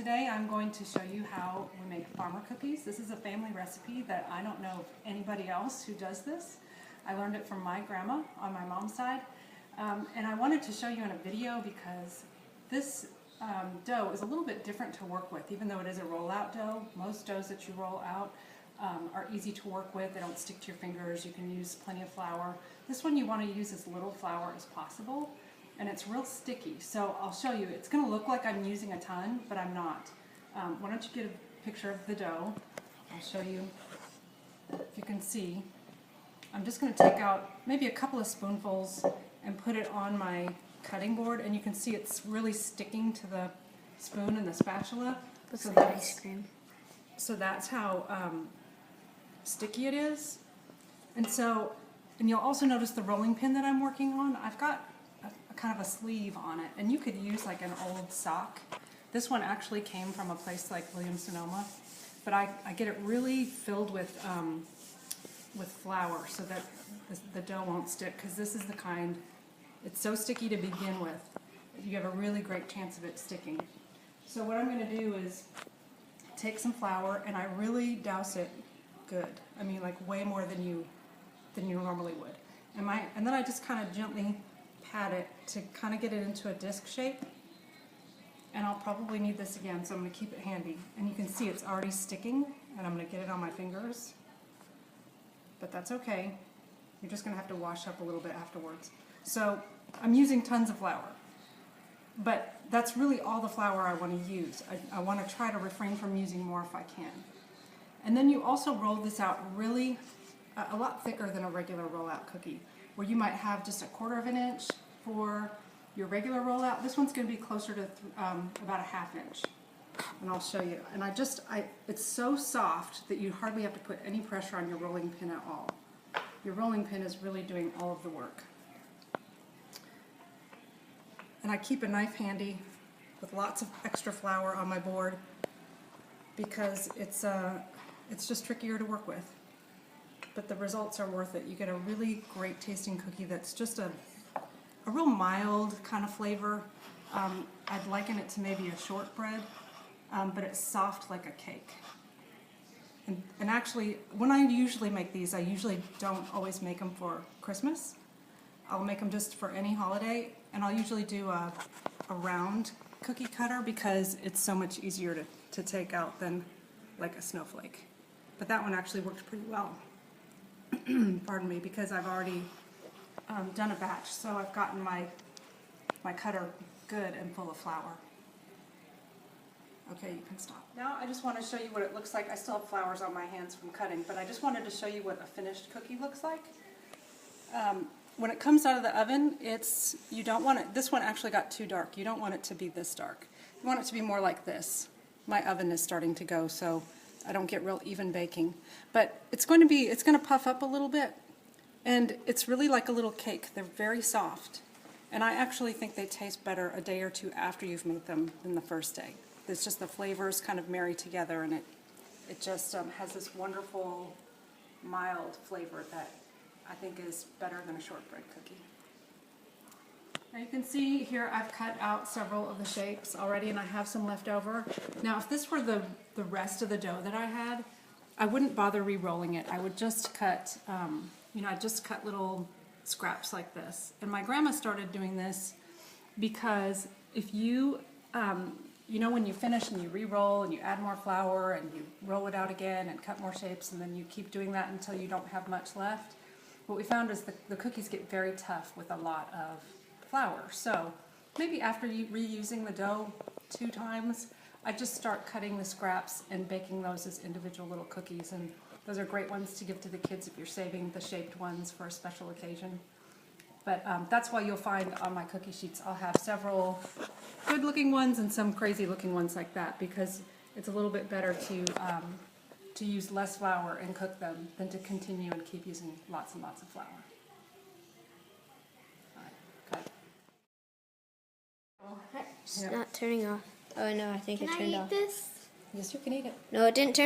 Today I'm going to show you how we make farmer cookies. This is a family recipe that I don't know of anybody else who does this. I learned it from my grandma on my mom's side. And I wanted to show you in a video because this dough is a little bit different to work with. Even though it is a rollout dough, most doughs that you roll out are easy to work with. They don't stick to your fingers. You can use plenty of flour. This one you want to use as little flour as possible. And it's real sticky, so I'll show you. It's going to look like I'm using a ton, but I'm not. Why don't you get a picture of the dough? I'll show you if you can see. I'm just going to take out maybe a couple of spoonfuls and put it on my cutting board, and you can see it's really sticking to the spoon and the spatula. Looks like ice cream. So that's how sticky it is. And you'll also notice the rolling pin that I'm working on. I've got kind of a sleeve on it, and you could use like an old sock. This one actually came from a place like Williams-Sonoma, but I get it really filled with flour so that the dough won't stick, because this is the kind, it's so sticky to begin with, you have a really great chance of it sticking. So what I'm going to do is take some flour, and I really douse it good. I mean, like way more than you normally would. And then I just kind of gently pat it to kind of get it into a disc shape. And I'll probably need this again, so I'm going to keep it handy. And you can see it's already sticking, and I'm going to get it on my fingers. But that's okay. You're just going to have to wash up a little bit afterwards. So I'm using tons of flour. But that's really all the flour I want to use. I want to try to refrain from using more if I can. And then you also roll this out really a lot thicker than a regular rollout cookie, where you might have just 1/4 of an inch for your regular rollout. This one's going to be closer to about a 1/2 inch, and I'll show you. And it's so soft that you hardly have to put any pressure on your rolling pin at all. Your rolling pin is really doing all of the work. And I keep a knife handy with lots of extra flour on my board because it's just trickier to work with. But the results are worth it. You get a really great tasting cookie that's just a real mild kind of flavor. I'd liken it to maybe a shortbread, but it's soft like a cake. And actually, when I usually make these, I usually don't always make them for Christmas. I'll make them just for any holiday, and I'll usually do a round cookie cutter because it's so much easier to take out than like a snowflake. But that one actually worked pretty well. Pardon me, because I've already done a batch, so I've gotten my cutter good and full of flour. Okay, you can stop. Now I just want to show you what it looks like. I still have flowers on my hands from cutting, but I just wanted to show you what a finished cookie looks like. When it comes out of the oven, you don't want it, this one actually got too dark. You don't want it to be this dark. You want it to be more like this. My oven is starting to go, so I don't get real even baking. But it's going to puff up a little bit, and it's really like a little cake. They're very soft. And I actually think they taste better a day or two after you've made them than the first day. It's just the flavors kind of marry together, and it just has this wonderful, mild flavor that I think is better than a shortbread cookie. Now you can see here I've cut out several of the shapes already, and I have some left over. Now if this were the rest of the dough that I had, I wouldn't bother re-rolling it. I would just cut, I'd just cut little scraps like this. And my grandma started doing this because if you, when you finish and you re-roll and you add more flour and you roll it out again and cut more shapes, and then you keep doing that until you don't have much left, what we found is the cookies get very tough with a lot of flour. So maybe after reusing the dough 2 times, I just start cutting the scraps and baking those as individual little cookies. And those are great ones to give to the kids if you're saving the shaped ones for a special occasion. But that's why you'll find on my cookie sheets I'll have several good looking ones and some crazy looking ones like that, because it's a little bit better to use less flour and cook them than to continue and keep using lots and lots of flour. It's not turning off. Oh no, I think it turned off. Can I eat this? Yes, you can eat it. No, it didn't turn